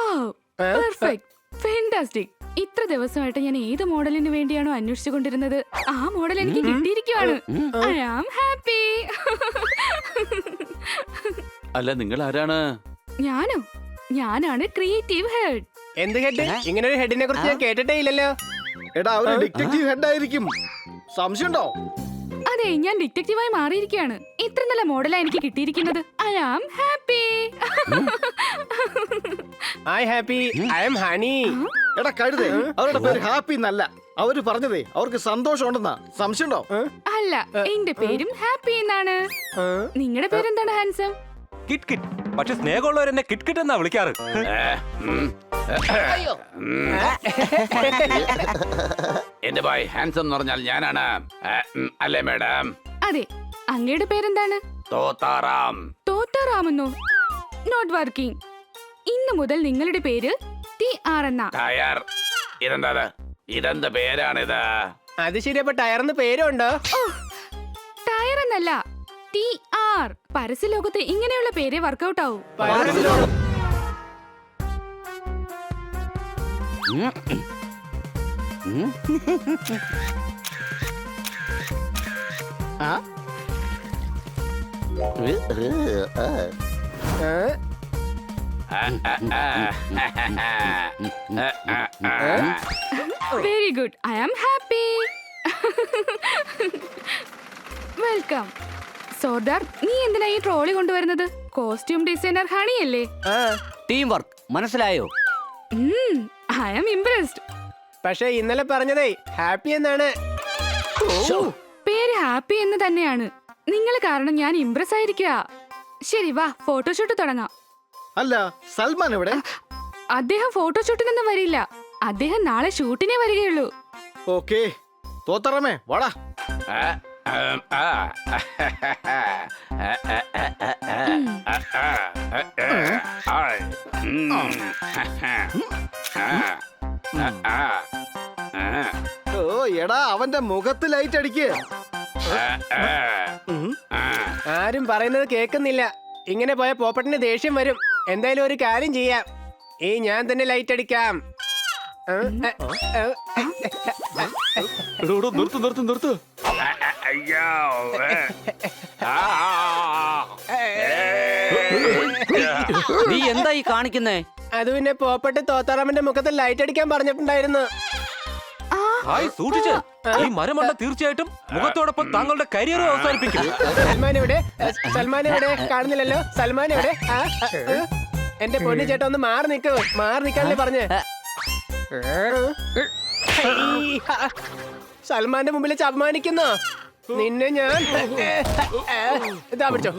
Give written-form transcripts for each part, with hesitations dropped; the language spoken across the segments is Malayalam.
വാവ്, പെർഫെക്റ്റ്, ഫാന്റാസ്റ്റിക്. ഇത്ര ദിവസമായിട്ട് ഞാൻ ഏത് മോഡലിന് വേണ്ടിയാണോ അന്വേഷിച്ചുകൊണ്ടിരുന്നത്, ആ മോഡൽ എനിക്ക് കിട്ടിയിരിക്കുവാണ്. I am happy. അല്ല, നിങ്ങൾ ആരാണ്? ഞാനാണ് ക്രിയേറ്റീവ് ഹെഡ്. എന്ത് ഹെഡ്? ഇങ്ങനെ ഒരു ഹെഡിനെ കുറിച്ച് ഞാൻ കേട്ടിട്ടേ ഇല്ലല്ലോ. എടാ, ഒരു ഡിറ്റക്റ്റീവ് ഹെഡ് ആയിരിക്കും. സംശയമുണ്ടോ? അതെ, ഞാൻ ഡിറ്റക്റ്റീവായി മാറിയിരിക്കുകയാണ്. ഇത്ര നല്ല മോഡലാ എനിക്ക് കിട്ടിയിരിക്കുന്നത്. I am happy. I happy, I am honey. എടാ കഴുതേ, അവരുടെ പേര് ഹാപ്പി എന്നല്ല. അവര് പറഞ്ഞതേ അവർക്ക് സന്തോഷം ഉണ്ടെന്നാ. സംശയമുണ്ടോ? അല്ല, എന്റെ പേരും ഹാപ്പി എന്നാണ്. നിങ്ങളുടെ പേരെന്താണ് ഹാൻസം? Kit kit. പക്ഷെ സ്നേഹമുള്ളവരെന്നെ കിറ്റ് കിറ്റ് എന്നാ വിളിക്കാറ്. എന്റെ ബോയ് ഹാൻസം എന്ന് പറഞ്ഞാൽ ഞാനാണ്. അല്ലേ മാഡം? അതെ. അങ്ങയുടെ പേരെന്താണ്? തോത്താറാം. തോത്താറാമെന്നോ? Not working. ഇന്നു മുതൽ നിങ്ങളുടെ പേര് TR എന്നാ. ടയർ. ഇതെന്താ? ഇതെന്ത് പേരാണിത്? അത് ശരി. അപ്പൊ ടയറിന് പേരുണ്ടോ? ടയർ എന്നല്ല, TR. പരസ്യലോകത്ത് ഇങ്ങനെയുള്ള പേരെ വർക്കൗട്ട് ആവൂ. Very good. I am happy. Welcome. Zordar, നീ എന്തിനാ ഈ ട്രോളി കൊണ്ടുവരുന്നത്? കോസ്റ്റ്യൂം ഡിസൈനർ ഹണിയല്ലേ? ടീം വർക്ക് മനസ്സിലായോ? I am impressed. പക്ഷെ ഇന്നലെ പറഞ്ഞതേ ഹാപ്പി എന്നാണ്. പേര് ഹാപ്പി എന്ന് തന്നെയാണ്. നിങ്ങൾ കാരണം ഞാൻ ഇംപ്രസ് ആയിരിക്കുക. ശരി, വാ, ഫോട്ടോഷൂട്ട് തുടങ്ങാം. അല്ല, സൽമാൻ എവിടെ? അദ്ദേഹം ഫോട്ടോഷൂട്ടിനൊന്നും വരില്ല. അദ്ദേഹം നാളെ ഷൂട്ടിനെ വരികയുള്ളൂ. ഓക്കേ, തോത്തറമേ വാടാ. ഓ എടാ, അവന്റെ മുഖത്ത് ലൈറ്റ് അടിക്ക്. ആരും പറയുന്നത് കേൾക്കുന്നില്ല. ഇങ്ങനെ പോയ പോപ്പട്ടിന് ദേഷ്യം വരും. എന്തായാലും ഒരു കാര്യം ചെയ്യാം. ഞാൻ തന്നെ ലൈറ്റ് അടിക്കാം. നിർത്ത്. അയ്യോ. നീ എന്താ ഈ കാണിക്കുന്നേ? അത് പിന്നെ പോപ്പട്ട് തോത്താറാമന്റെ മുഖത്ത് ലൈറ്റ് അടിക്കാൻ പറഞ്ഞിട്ടുണ്ടായിരുന്നു. സൂക്ഷിച്ച്. ഈ മരമണ്ട തീർച്ചയായിട്ടും മുഖത്തോടൊപ്പം താങ്കളുടെ കരിയർ അവസാനിപ്പിക്കും. സൽമാൻ എവിടെ? കാണുന്നില്ലല്ലോ. സൽമാൻ എവിടെ? എന്റെ പൊന്നു ചേട്ടാ, ഒന്ന് മാറി നിക്കാനല്ലേ പറഞ്ഞേ. സൽമാന്റെ മുമ്പിൽ അപമാനിക്കുന്നോ നിന്നെ ഞാൻ? ഇതാ പിടിച്ചോ.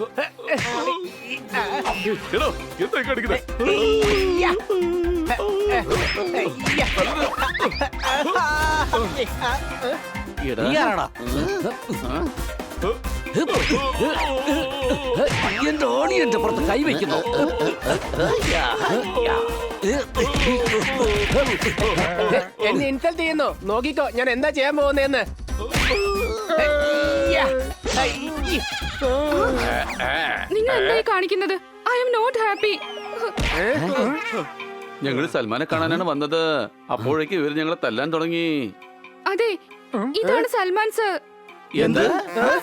എന്റെ ഓണിയന്റെ പുറത്ത് കൈവയ്ക്കുന്നു. എന്നെ ഇൻസൾട്ട് ചെയ്യുന്നു. നോക്കിക്കോ ഞാൻ എന്താ ചെയ്യാൻ പോകുന്നതെന്ന്. നിങ്ങൾ എന്തായി കാണിക്കുന്നത്? I am not happy. ഞങ്ങൾ സൽമാനെ കാണാനാണ് വന്നത്. അപ്പോഴേക്ക് ഇവർ ഞങ്ങളെ തല്ലാൻ തുടങ്ങി. അതെ, ഇതാണ് സൽമാൻ സർ. എന്ത്?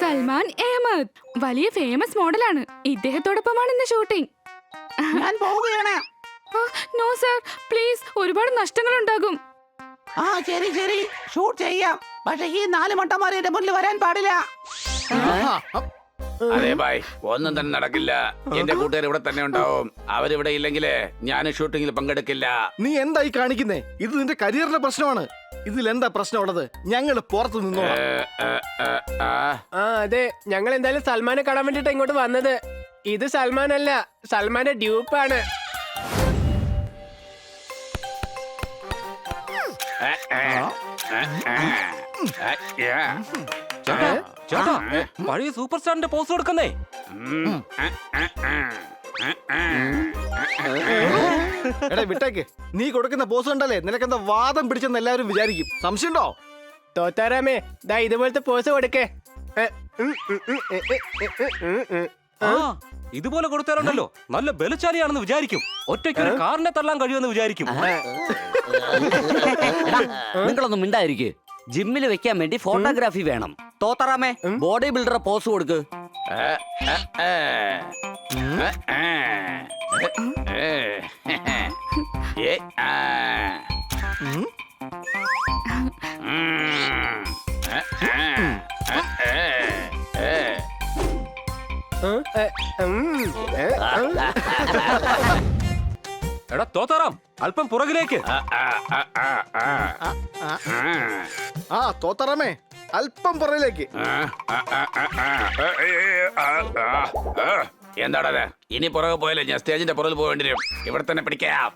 സൽമാൻ അഹമ്മദ് വലിയ ഫേമസ് മോഡലാണ്. ഇദ്ദേഹത്തോടൊപ്പമാണ് ഇന്ന് ഷൂട്ടിംഗ്. ഞാൻ പോവുകയാണ്. No sir, please. ഒരുപാട് നഷ്ടങ്ങൾ ഉണ്ടാകും. ശരി ശരി, ഷൂട്ട് ചെയ്യാം. പക്ഷെ ഈ 4 മട്ടന്മാരെ എന്റെ മുന്നിൽ വരാൻ പാടില്ല. അതെ ബായ്, ഒന്നും തന്നെ നടക്കില്ല. എന്റെ കൂട്ടുകാർ ഇവിടെ തന്നെ ഉണ്ടാവും. അവരിവിടെ ഇല്ലെങ്കില് ഞാൻ ഷൂട്ടിങ്ങിൽ പങ്കെടുക്കില്ല. നീ എന്തായി കാണിക്കുന്നേ? ഇത് നിന്റെ കരിയറിന്റെ പ്രശ്നമാണ്. ഇതിൽ എന്താ പ്രശ്നമുള്ളത്? ഞങ്ങൾ പുറത്തു നിന്നോളാം. അതെ, ഞങ്ങൾ എന്തായാലും സൽമാനെ കാണാൻ വേണ്ടിട്ട് ഇങ്ങോട്ട് വന്നത്. ഇത് സൽമാൻ അല്ല, സൽമാന്റെ ഡ്യൂപ്പാണ്. ചേട്ടാ, പഴയ സൂപ്പർ സ്റ്റാറിന്റെ പോസ് കൊടുക്കുന്നേ. എടാ വിട്ടേക്ക്. നീ കൊടുക്കുന്ന പോസ് കണ്ടല്ലേ നിനക്കെന്താ വാദം പിടിച്ചെന്ന് എല്ലാവരും വിചാരിക്കും. സംശയമുണ്ടോ? തോത്താറാമേ, ദാ ഇതുപോലത്തെ പോസ് കൊടുക്കേ. ഇതുപോലെ കൊടുത്താലുണ്ടല്ലോ നല്ല ബലശാലിയാണെന്ന് വിചാരിക്കും. ഒറ്റയ്ക്ക് ഒരു കാറിനെ തള്ളാൻ കഴിയുമെന്ന് വിചാരിക്കും. നിങ്ങളൊന്നും മിണ്ടായിരിക്കും. ജിമ്മിൽ വെക്കാൻ വേണ്ടി ഫോട്ടോഗ്രാഫി വേണം. തോത്തറാമേ ബോഡി ബിൽഡറെ പോസ് കൊടുക്ക്. എടാ തോത്താറാം, അല്പം പുറകിലേക്ക്. ആ തോത്തറമേ അല്പം പുറയിലേക്ക്. എന്താണത്? ഇനി പുറകെ പോയാലേ ഞാൻ സ്റ്റേജിന്റെ പുറകിൽ പോകേണ്ടി വരും. ഇവിടെ തന്നെ പിടിക്കാം.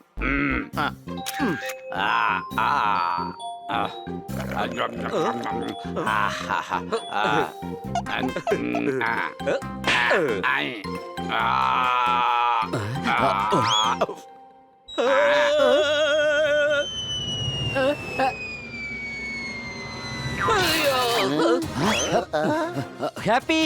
ഹാപ്പി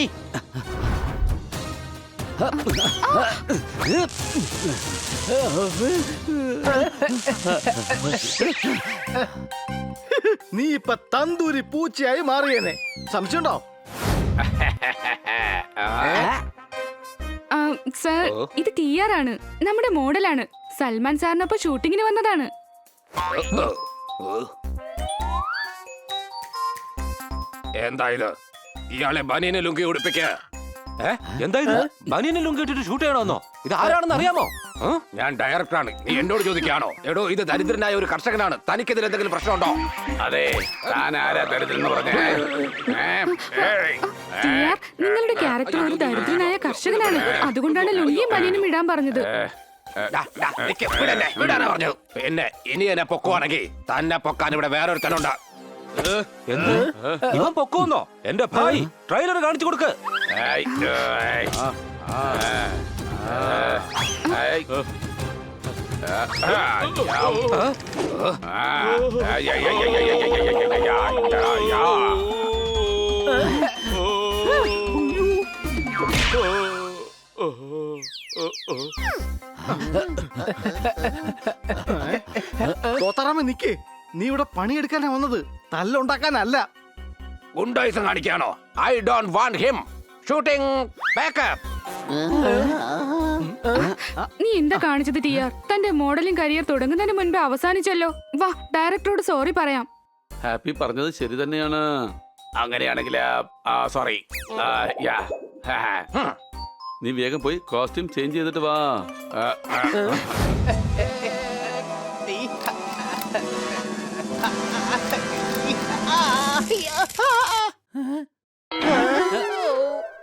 നീ ഇപ്പൊ തന്തൂരി പൂച്ചയായി മാറിയേനെ. സംശയമുണ്ടോ? സർ, ഇത് TR ആണ്, നമ്മുടെ മോഡലാണ്. സൽമാൻ സാറിനൊപ്പം ഷൂട്ടിങ്ങിന് വന്നതാണ്. എന്തായത്? ഇയാളെ ബനിയനെ ലുങ്കി ഉടുപ്പിക്ക. എന്താ ഇത്? ബനിയനെ ലുങ്കി ഇട്ടിട്ട് ഷൂട്ട് ചെയ്യണമെന്നോ? ഇത് ആരാണെന്ന് അറിയാമോ? ഞാൻ ഡയറക്ടറാണ്. നീ എന്നോട് ചോദിക്കാണോ? എടോ, ഇത് ദരിദ്രനായ ഒരു കർഷകനാണ്. തനിക്കെതിരെ എന്തെങ്കിലും പ്രശ്നമുണ്ടോ? അതെ, താൻ ആരാ ദരിദ്രൻ പറഞ്ഞേ? TR, നിങ്ങളുടെ ക്യാരക്ടർ ഒരു ദരിദ്രനായ കർഷകനാണ്. അതുകൊണ്ടാണ് ലുങ്കിയും ബനിയനും ഇടാൻ പറഞ്ഞത്. വിടാനാ പറഞ്ഞത്. പിന്നെ ഇനി എന്നെ പൊക്കുവാണെങ്കിൽ തന്നെ പൊക്കാൻ ഇവിടെ വേറൊരുത്തനുണ്ട്. എന്ത്? ഇവൻ പൊക്കോന്നോ? എന്റെ ഭായി ട്രെയിലർ കാണിച്ചു കൊടുക്ക്. തോത്തറാമേ നിക്കേ. നീ ഇവിടെ പണിയെടുക്കാനാ വന്നത്, തല്ലുണ്ടാക്കാനല്ല. ഗുണ്ടായിസം കാണിക്കാണോ? I don't want him. Shooting backup. നീ എന്താ കാണിച്ചത് TR? തന്റെ മോഡലിംഗ് കരിയർ തുടങ്ങുന്നതിന് മുൻപ് അവസാനിച്ചല്ലോ. വാ, ഡയറക്ടറോട് സോറി പറയാം. ഹാപ്പി പറഞ്ഞത് ശരി തന്നെയാണ്. അങ്ങനെയാണെങ്കിൽ സോറി. നീ വേഗം പോയി കോസ്റ്റ്യൂം ചേഞ്ച് ചെയ്തിട്ട് വാ.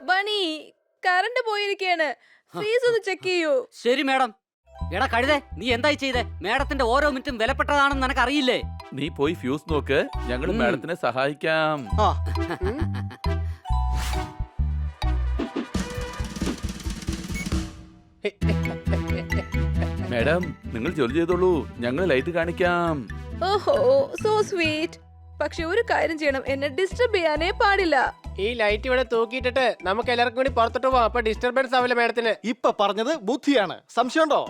ബണി, കറണ്ട് പോയിരിക്കാണ്. ഫീസ് ഒന്ന് ചെക്ക് ചെയ്യൂ. ശരി മാഡം. എടാ കഴുതേ, നീ എന്തായി ചെയ്തേ? മാഡത്തിന്റെ ഓരോ മിനിറ്റും വിലപ്പെട്ടതാണെന്ന് നിനക്ക് അറിയില്ലേ? നീ പോയി ഫ്യൂസ് നോക്ക്, ഞങ്ങൾ മാഡത്തിനെ സഹായിക്കാം. മാഡം, നിങ്ങൾ ജോലി ചെയ്തോളൂ, ഞങ്ങൾ ലൈറ്റ് കാണിക്കാം. ഓഹോ, സോ സ്വീറ്റ്. പക്ഷെ ഒരു കാര്യം ചെയ്യണം, എന്നെ ഡിസ്റ്റർബ് ചെയ്യാനേ പാടില്ല. ഈ ലൈറ്റ് ഇവിടെ തൂക്കിയിട്ടിട്ട് നമുക്ക് എല്ലാവർക്കും കൂടി പുറത്തോട്ട് പോവാം. അപ്പൊ ഡിസ്റ്റർബൻസ് ആവില്ല മാഡത്തിന്. ഇപ്പൊ പറഞ്ഞത് ബുദ്ധിയാണ്. സംശയമുണ്ടോ?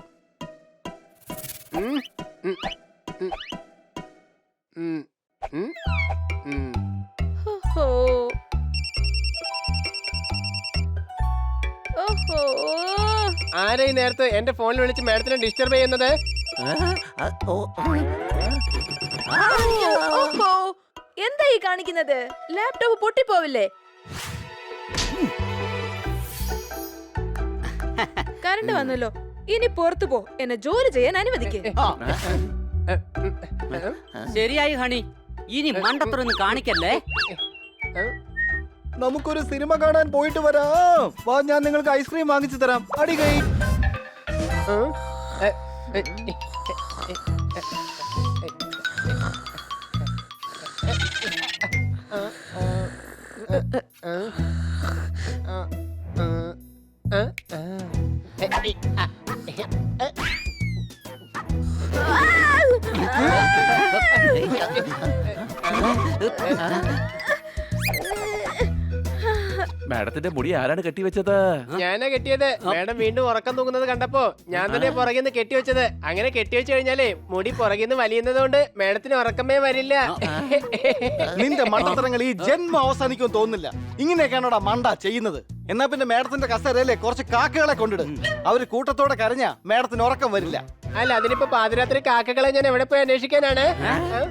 ഓഹോ ഓഹോ, ആരാ ഈ നേരത്തെ എന്റെ ഫോണിൽ വിളിച്ച് മാഡത്തിനെ ഡിസ്റ്റർബ് ചെയ്യുന്നത്? ഓഹോ, എന്താ ഈ കാണിക്കുന്നത്? ലാപ്ടോപ്പ് പൊട്ടിപ്പോവില്ലേ? കറണ്ട് വന്നല്ലോ. ഇനി പുറത്തു പോ, എന്നെ ജോലി ചെയ്യാൻ അനുവദിക്കേ. ശരിയായി ഹണി, ഇനി മണ്ടത്തരൊന്നും കാണിക്കല്ലേ. നമുക്കൊരു സിനിമ കാണാൻ പോയിട്ട് വരാം. വാ, ഞാൻ നിങ്ങൾക്ക് ഐസ്ക്രീം വാങ്ങിച്ചു തരാം. അടി കൈ. മാഡത്തിന്റെ മുടി ആരാണ് കെട്ടിവെച്ചത്? ഞാനാ കെട്ടിയത്. മേഡം വീണ്ടും ഉറക്കം തൂങ്ങുന്നത് കണ്ടപ്പോ ഞാൻ തന്നെ പുറകിന്ന് കെട്ടിവെച്ചത്. അങ്ങനെ കെട്ടിവെച്ച് കഴിഞ്ഞാലേ മുടി പുറകിന്ന് വലിയുന്നത് കൊണ്ട് മേഡത്തിന് ഉറക്കമേ വരില്ല. നിന്റെ മണ്ടത്തരങ്ങൾ ഈ ജന്മം അവസാനിക്കും തോന്നുന്നില്ല. ഇങ്ങനെയൊക്കെയാണോടാ മണ്ട ചെയ്യുന്നത്? എന്നാ പിന്നെ മേഡത്തിന്റെ കസേരയിലെ കുറച്ച് കാക്കകളെ കൊണ്ടിടും. അവര് കൂട്ടത്തോടെ കരഞ്ഞാ മേഡത്തിന് ഉറക്കം വരില്ല. അല്ല, അതിനിപ്പോ പാതിരാത്രി കാക്കകളെ ഞാൻ എവിടെ പോയി അന്വേഷിക്കാനാണ്?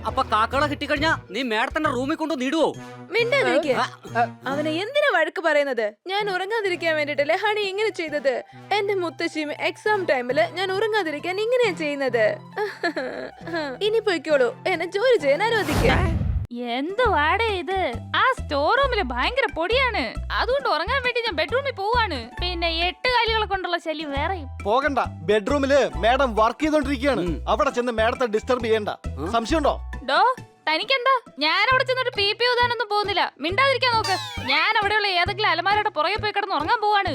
അപ്പൊ കാക്കകളെ കിട്ടിക്കഴിഞ്ഞാ നീ മേഡത്തിന്റെ റൂമിൽ കൊണ്ട് നീടുവോ? മിണ്ടാതിരിക്കുക. അവനെ എന്തിനാ വഴക്ക് പറയുന്നത്? ഞാൻ ഉറങ്ങാതിരിക്കാൻ വേണ്ടിട്ടല്ലേ ഹണി ഇങ്ങനെ ചെയ്തത്. എന്റെ മുത്തശ്ശിയും എക്സാം ടൈമില് ഞാൻ ഉറങ്ങാതിരിക്കാൻ ഇങ്ങനെയാ ചെയ്യുന്നത്. ഇനി പോയിക്കോളൂ, എന്നെ ജോലി ചെയ്യാൻ അനുവദിക്കുക. എന്തുവാടേ ഇത്? ആ സ്റ്റോർ റൂമില് ഭയങ്കര പൊടിയാണ്. അതുകൊണ്ട് ഉറങ്ങാൻ വേണ്ടി ഞാൻ ബെഡ്റൂമിൽ പോവാണ്. പിന്നെ 8 കാലുകളെ കൊണ്ടുള്ള ശല്യം വേറെയും. പോകണ്ട, ബെഡ്റൂമില് മേഡം വർക്ക് ചെയ്തോണ്ടിരിക്കുകയാണ്. അവിടെ ചെന്ന് മേഡത്തെ ഡിസ്റ്റർബ് ചെയ്യണ്ട. സംശയമുണ്ടോ? ഡോ, തനിക്കെന്താ? ഞാൻ അവിടെ ചെന്നിട്ട് പി ഊതാനൊന്നും പോകുന്നില്ല. മിണ്ടാതിരിക്കാൻ നോക്ക്. ഞാൻ അവിടെയുള്ള ഏതെങ്കിലും അലമാരയുടെ പുറകെ പോയി കിടന്ന് ഉറങ്ങാൻ പോവാണ്.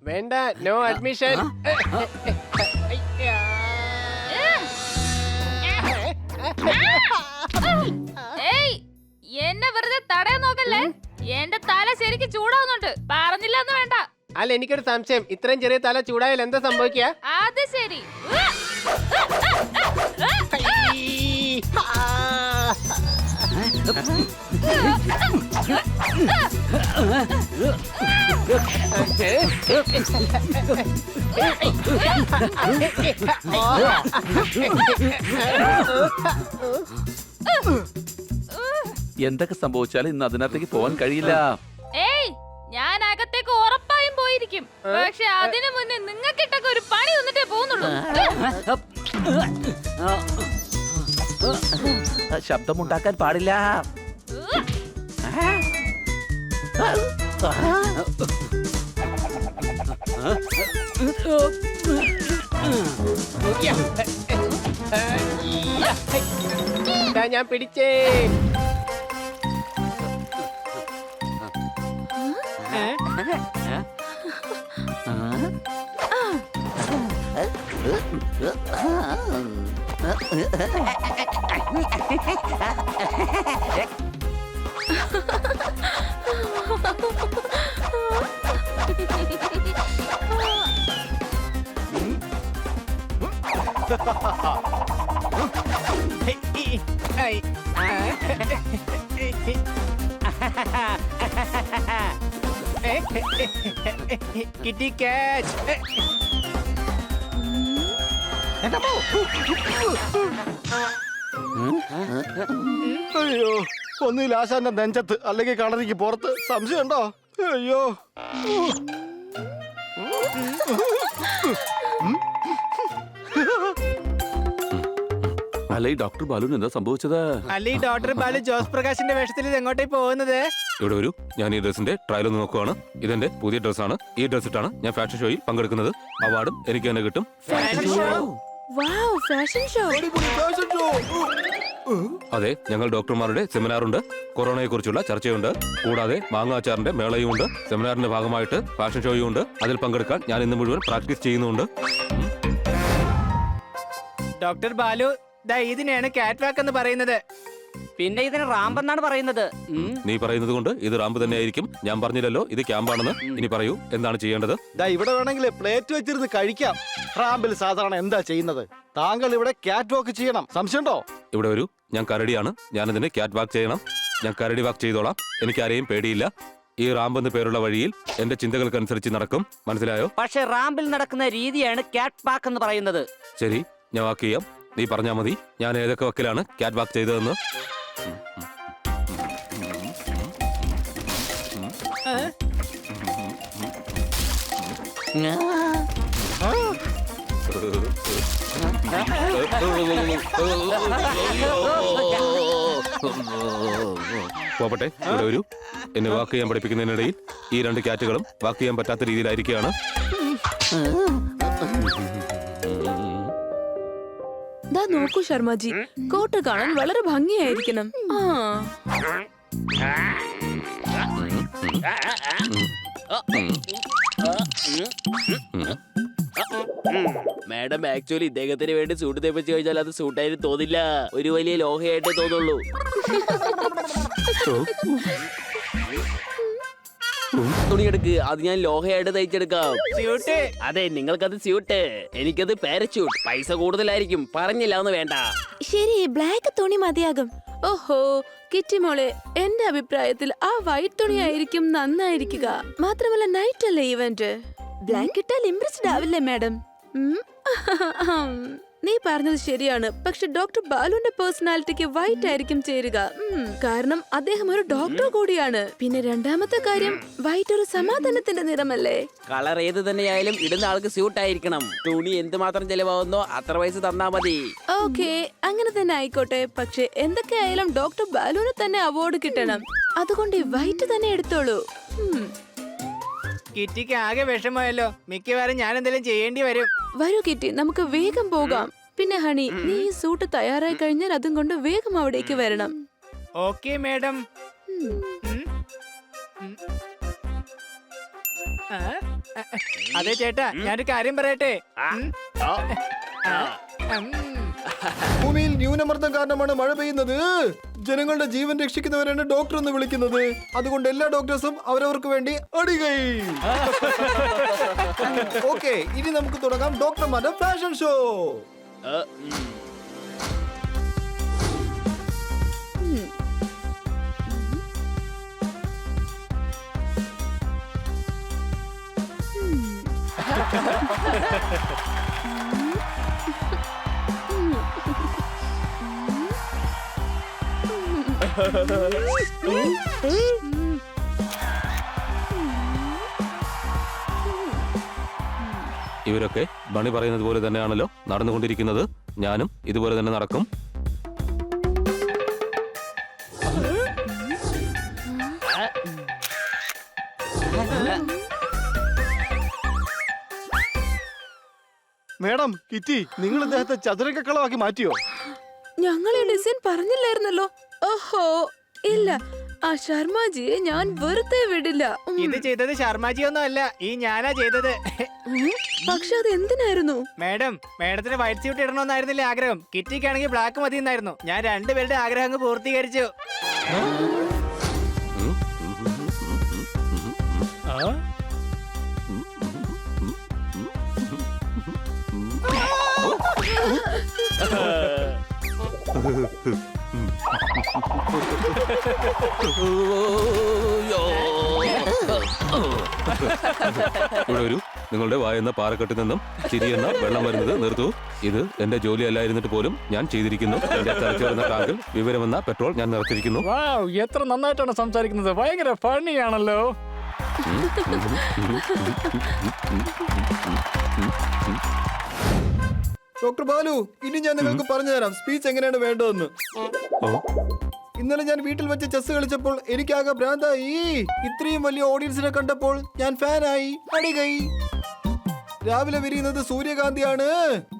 വേണ്ട, നോ അഡ്മിഷൻ. ഏയ്, എന്നെ വെറുതെ തടയാൻ നോക്കല്ലേ. എന്റെ തല ശരിക്കും ചൂടാവുന്നുണ്ട്. പറഞ്ഞില്ല എന്ന് വേണ്ട. അല്ല, എനിക്കൊരു സംശയം. ഇത്രയും ചെറിയ തല ചൂടായാൽ എന്താ സംഭവിക്കുക? അത് ശരി. എന്തൊക്കെ സംഭവിച്ചാലും ഇന്ന് അതിനകത്തേക്ക് പോകാൻ കഴിയില്ല. ഏയ്, ഞാൻ അകത്തേക്ക് ഉറപ്പായും പോയിരിക്കും. പക്ഷെ അതിനു മുന്നേ നിങ്ങൾക്കിട്ടൊക്കെ ഒരു പണി തന്നിട്ടേ പോകുന്നുള്ളൂ. ശബ്ദമുണ്ടാക്കാൻ പാടില്ല. ഞാൻ പിടിച്ചേ. Kitty catch. അയ്യോ, ഒന്നുകിൽ ആശാന്റെ നെഞ്ചത്ത് അല്ലെങ്കിൽ കളരിക്ക് പുറത്ത്. സംശയമുണ്ടോ? അയ്യോ, അല്ല, ഈ ഡോക്ടർ ബാലുവിന് എന്താ സംഭവിച്ചത്? അല്ല, ഈ ഡോക്ടർ ബാലു ജോസ് പ്രകാശിന്റെ വേഷത്തിൽ ഇത് എങ്ങോട്ടേ പോകുന്നത്? ഇവിടെ വരൂ. ഞാൻ ഈ ഡ്രസ്സിന്റെ ട്രയൽ ഒന്ന് നോക്കുവാണ്. ഇതെന്റെ പുതിയ ഡ്രസ്സാണ്. ഈ ഡ്രസ് ഇട്ടാണ് ഞാൻ ഫാഷൻ ഷോയിൽ പങ്കെടുക്കുന്നത്. അവാർഡും എനിക്ക് തന്നെ കിട്ടും. Wow, fashion show. അതെ, ഞങ്ങൾ ഡോക്ടർമാരുടെ സെമിനാറുണ്ട്. കൊറോണയെ കുറിച്ചുള്ള ചർച്ചയുണ്ട്. കൂടാതെ മാങ്ങാച്ചാറിന്റെ മേളയും ഉണ്ട്. സെമിനാറിന്റെ ഭാഗമായിട്ട് ഫാഷൻ ഷോയും ഉണ്ട്. അതിൽ പങ്കെടുക്കാൻ ഞാൻ ഇന്ന് മുഴുവൻ പ്രാക്ടീസ് ചെയ്യുന്നുണ്ട്. ഡോക്ടർ ബാലു, ദാ ഇതിനെയാണ് കാറ്റ് വാക്ക് എന്ന് പറയുന്നത്. പിന്നെ ഇതിന് റാമ്പെന്നാണ് പറയുന്നത്. നീ പറയുന്നത് കൊണ്ട് ഇത് റാമ്പ് തന്നെ ആയിരിക്കും. ഞാൻ പറഞ്ഞില്ലല്ലോ ഇത് ക്യാമ്പാണെന്ന്. ഇനി പറയൂ, എന്താണ് ചെയ്യേണ്ടത്? ദാ ഇവിടെ വേണമെങ്കിൽ പ്ലേറ്റ് വെച്ചിരുന്ന് കഴിക്കാം. റാമ്പിൽ സാധാരണ എന്താ ചെയ്യുന്നത്? താങ്കൾ ഇവിടെ ക്യാറ്റ് വാക്ക് ചെയ്യണം. സംശയമുണ്ടോ? ഇവിടെ വരൂ. ഞാൻ കരടിയാണ്. ഞാനിതിന് ക്യാറ്റ് വാക്ക് ചെയ്യണം. ഞാൻ കരടി വാക്ക് ചെയ്തോളാം. എനിക്ക് ആരെയും പേടിയില്ല. ഈ റാമ്പ് എന്ന് പേരുള്ള വഴിയിൽ എന്റെ ചിന്തകൾക്കനുസരിച്ച് നടക്കും. മനസ്സിലായോ? പക്ഷെ റാമ്പിൽ നടക്കുന്ന രീതിയാണ് ക്യാറ്റ് വാക്ക് എന്ന് പറയുന്നത്. ശരി, ഞാൻ വാക്ക് ചെയ്യാം. നീ പറഞ്ഞാ മതി ഞാൻ ഏതൊക്കെ വക്കിലാണ് ക്യാറ്റ് വാക്ക് ചെയ്തതെന്ന്. പോപ്പട്ടെ, ഇവിടെ വരൂ. എന്നെ വാക്ക് ചെയ്യാൻ പഠിപ്പിക്കുന്നതിനിടയിൽ ഈ 2 ക്യാറ്റുകളും വാക്ക് ചെയ്യാൻ പറ്റാത്ത രീതിയിലായിരിക്കുകയാണ്. ദാ നോക്കൂ ശർമ്മജി, കോട്ട് കാണാൻ വളരെ ഭംഗിയായിരിക്കണം. മാഡം ആക്ച്വലി ഇദ്ദേഹത്തിന് വേണ്ടി സൂട്ട് തേപ്പിച്ച് കഴിഞ്ഞാൽ അത് സൂട്ടായിട്ട് തോന്നില്ല, ഒരു വലിയ ലോഹയായിട്ടേ തോന്നുള്ളൂ. തുണി എടുക്ക്, അത് ഞാൻ ലോഹയായിട്ട് തയ്ച്ചെടുക്കാം. സ്യൂട്ട് അതെ, നിങ്ങൾക്കത് സ്യൂട്ട്, എനിക്കത് പാരച്യൂട്ട്. പൈസ കൂടുതലായിരിക്കും, പറഞ്ഞില്ല എന്ന് വേണ്ട. ശരി, ബ്ലാക്ക് തുണി മതിയാകും. ഓഹോ കിറ്റി മോളെ, എന്റെ അഭിപ്രായത്തിൽ ആ വൈറ്റ് തുണിയായിരിക്കും നന്നായിരിക്കുക. മാത്രമല്ല നൈറ്റ് അല്ലേ ഇവന്റ്, ബ്ലാക്ക് ഇട്ടാൽ ഇംപ്രസ്ഡ് ആവില്ലേ മാഡം? നീ പറഞ്ഞത് ശരിയാണ്, പക്ഷെ ഡോക്ടർ ബാലുവിന്റെ പേഴ്സണാലിറ്റിക്ക് വൈറ്റ് ആയിരിക്കും ചേരുക. കാരണം അദ്ദേഹം ഒരു ഡോക്ടർ കൂടിയാണ്. പിന്നെ രണ്ടാമത്തെ കാര്യം, വൈറ്റ് ഒരു സമാധാനത്തിന്റെ നിറമല്ലേ? കളർ ഏത് തന്നെയായാലും ഇടുന്ന ആൾക്ക് സ്യൂട്ട് ആയിരിക്കണം. തുണി എന്തുമാത്രം ചെലവാകുന്നോ അത്ര പൈസ തന്നാ മതി. ഓക്കെ, അങ്ങനെ തന്നെ ആയിക്കോട്ടെ. പക്ഷെ എന്തൊക്കെയായാലും ഡോക്ടർ ബാലുവിന് തന്നെ അവാർഡ് കിട്ടണം. അതുകൊണ്ട് ഈ വൈറ്റ് തന്നെ എടുത്തോളൂ. കിറ്റിക്ക് ആകെ വിഷമമായല്ലോ. മിക്കവാറും ഞാൻ എന്തെങ്കിലും ചെയ്യേണ്ടി വരും. വരൂ കിറ്റി, നമുക്ക് വേഗം പോകാം. പിന്നെ ഹണി, നീ ഈ സൂട്ട് തയ്യാറായി കഴിഞ്ഞാൽ അതും കൊണ്ട് വേഗം അവിടേക്ക് വരണം. Okay madam. അതെ ചേട്ടാ, ഞാനൊരു കാര്യം പറയട്ടെ. ഭൂമിയിൽ ന്യൂനമർദ്ദം കാരണമാണ് മഴ പെയ്യുന്നത്. ജനങ്ങളുടെ ജീവൻ രക്ഷിക്കുന്നവരാണ് ഡോക്ടർ എന്ന് വിളിക്കുന്നത്. അതുകൊണ്ട് എല്ലാ ഡോക്ടേഴ്സും അവരവർക്ക് വേണ്ടി അടികൈ. ഓക്കെ, ഇനി നമുക്ക് തുടങ്ങാം ഡോക്ടർമാരുടെ ഫാഷൻ ഷോ. ഇവരൊക്കെ ബണി പറയുന്നത് പോലെ തന്നെയാണല്ലോ നടന്നുകൊണ്ടിരിക്കുന്നത്. ഞാനും ഇതുപോലെ തന്നെ നടക്കും. മേഡം, കിറ്റി, നിങ്ങൾ ഇദ്ദേഹത്തെ ചതുരക്കളമാക്കി മാറ്റിയോ? ഞങ്ങൾ ഈ ഡിസൈൻ പറഞ്ഞില്ലായിരുന്നല്ലോ. ഓഹോ ഇല്ല, ആ ശർമാജിയെ ഞാൻ വെറുതെ വിടില്ല. ഇത് ചെയ്തത് ശർമാജി ഒന്നും അല്ല, ഈ ഞാനാ ചെയ്തത്. പക്ഷെ അത് എന്തിനായിരുന്നു? മേഡത്തിന് വൈറ്റ് സ്യൂട്ട് ഇടണമെന്നായിരുന്നില്ലേ ആഗ്രഹം? കിറ്റിക്കാണെങ്കിൽ ബ്ലാക്ക് മതി എന്നായിരുന്നു. ഞാൻ രണ്ടുപേരുടെ ആഗ്രഹം അങ്ങ് പൂർത്തീകരിച്ചു. ഇവിടെ ഒരു നിങ്ങളുടെ വായെന്ന പാറക്കെട്ടിൽ നിന്നും ചിരിയെന്ന വെള്ളം വരുന്നത് നിർത്തൂ. ഇത് എന്റെ ജോലി അല്ലായിരുന്നിട്ട് പോലും ഞാൻ ചെയ്തിരിക്കുന്നു. എന്റെ തലച്ചോറുന്ന ടാങ്കിൽ വിവരമെന്ന പെട്രോൾ ഞാൻ നിറച്ചിരിക്കുന്നു. എത്ര നന്നായിട്ടാണ് സംസാരിക്കുന്നത്, ഭയങ്കര ഫണ്ണിയാണല്ലോ. ഡോക്ടർ ബാലു, ഇനി ഞാൻ നിങ്ങൾക്ക് പറഞ്ഞു തരാം സ്പീച്ച് എങ്ങനെയാണ് വേണ്ടതെന്ന്. ഇന്നലെ ഞാൻ വീട്ടിൽ വെച്ച് ചെസ് കളിച്ചപ്പോൾ എനിക്കാകെ ഭ്രാന്തായി. ഇത്രയും വലിയ ഓഡിയൻസിനെ കണ്ടപ്പോൾ ഞാൻ ഫാനായി. അടികൈ. രാവിലെ വിരിയുന്നത് സൂര്യകാന്തിയാണ്.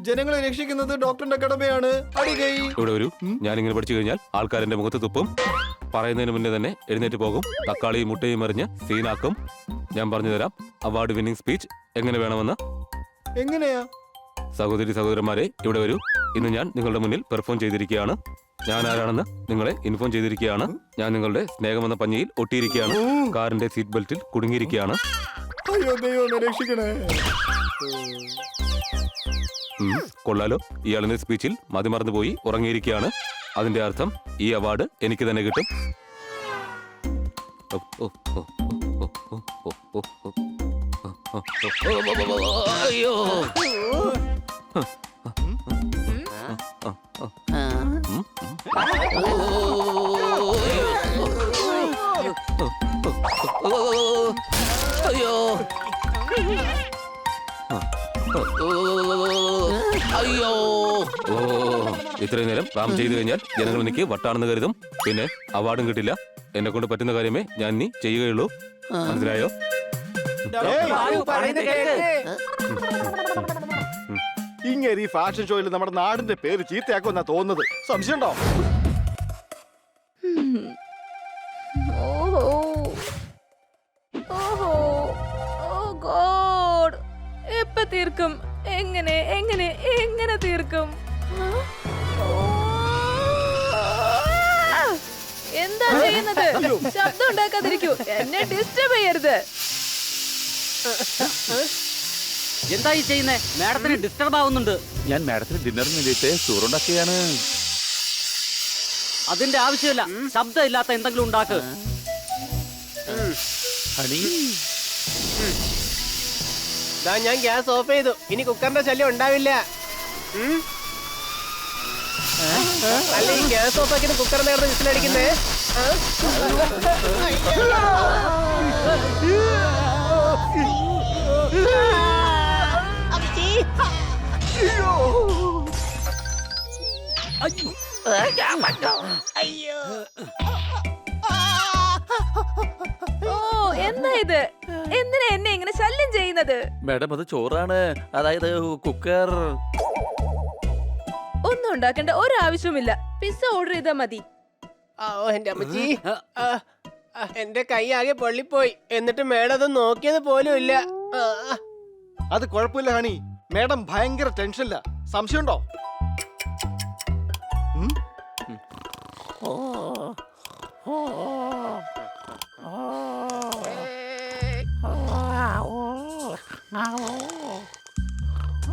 ജനങ്ങളെ രക്ഷിക്കുന്നത് ഡോക്ടറിന്റെ കടമയാണ്. അടികൈ. ഇവിടെ ഒരു ഞാനിങ്ങനെ പഠിച്ചു കഴിഞ്ഞാൽ ആൾക്കാർ എന്റെ മുഖത്ത് തുപ്പും. പറയുന്നതിന് മുന്നേ തന്നെ എഴുന്നേറ്റ് പോകും. തക്കാളിയും മുട്ടയും എറിഞ്ഞ് സീനാക്കും. ഞാൻ പറഞ്ഞു തരാം അവാർഡ് വിന്നിംഗ് സ്പീച്ച് എങ്ങനെ വേണമെന്ന്. എങ്ങനെയാ? സഹോദരി സഹോദരന്മാരെ, ഇവിടെ വരൂ. ഇന്ന് ഞാൻ നിങ്ങളുടെ മുന്നിൽ പെർഫോം ചെയ്തിരിക്കുകയാണ്. ഞാൻ ആരാണെന്ന് നിങ്ങളെ ഇൻഫോം ചെയ്തിരിക്കുകയാണ്. ഞാൻ നിങ്ങളുടെ സ്നേഹമെന്ന പഞ്ഞിയിൽ ഒട്ടിയിരിക്കുകയാണ്. കാറിന്റെ സീറ്റ് ബെൽറ്റിൽ കുടുങ്ങിയിരിക്കുകയാണ്. അയ്യോ ദൈവമേ, രക്ഷിക്കണേ. കൊള്ളാലോ, ഇയാളിന്റെ സ്പീച്ചിൽ മതിമറന്നു പോയി ഉറങ്ങിയിരിക്കുകയാണ്. അതിന്റെ അർത്ഥം ഈ അവാർഡ് എനിക്ക് തന്നെ കിട്ടും. അയ്യോ, അയ്യോ, അയ്യോ. ഇത്രയും നേരം റാം ചെയ്തു കഴിഞ്ഞാൽ ജനങ്ങൾ എനിക്ക് വട്ടാണെന്ന് കരുതും. പിന്നെ അവാർഡും കിട്ടില്ല. എന്നെ കൊണ്ട് പറ്റുന്ന കാര്യമേ ഞാൻ ഇനി ചെയ്യുകയുള്ളൂ. മനസ്സിലായോ? ഇങ്ങനെ ഈ ഫാഷൻ ഷോയിൽ നമ്മുടെ നാടിന്റെ പേര് ചീത്തയാക്കുമെന്നാ തോന്നുന്നത്. സംശയമുണ്ടോ? എപ്പ തീർക്കും? എങ്ങനെ എങ്ങനെ എങ്ങനെ തീർക്കും? എന്താ ചെയ്യുന്നത്? ചെയ്യരുത്. ശബ്ദം ഉണ്ടാക്കാതിരിക്കൂ. എന്നെ ഡിസ്റ്റർബ് ചെയ്യരുത്. എന്താ ഈ ചെയ്യുന്നേ? മാഡത്തിന് ഡിസ്റ്റർബ് ആവുന്നുണ്ട്. ഞാൻ മാഡത്തിന് ഡിന്നറിന് വേണ്ടിയിട്ട് ചോറുണ്ടാക്കുകയാണ്. അതിന്റെ ആവശ്യമില്ല. ശബ്ദം ഇല്ലാത്ത എന്തെങ്കിലും ഉണ്ടാക്ക്. ഹണി, ദാ ഞാൻ ഗ്യാസ് ഓഫ് ചെയ്തു. ഇനി കുക്കറിന്റെ ശല്യം ഉണ്ടാവില്ല. അല്ല, ഈ ഗ്യാസ് ഓഫ് ആക്കിയിട്ട് കുക്കർ നേർന്ന് വിസിലടിക്കുന്നേ. ഓ, എന്താ ഇത്? എന്തിനാ എന്നെ ഇങ്ങനെ ശല്യം ചെയ്യുന്നത്? മാഡം അത് ചോറാണ്, അതായത് കുക്കർ. ഒന്നും ഉണ്ടാക്കേണ്ട ഒരാവശ്യവുമില്ല. പിസ്സ ഓർഡർ ചെയ്താ മതി. ഓ എന്റെ അമ്മച്ചി, എന്റെ കൈ ആകെ പൊള്ളിപ്പോയി. എന്നിട്ട് മേഡം അത് നോക്കിയത് പോലും ഇല്ല. അത് കുഴപ്പമില്ല ഹണി, മേഡം ഭയങ്കര ടെൻഷനില്ല. സംശയമുണ്ടോ?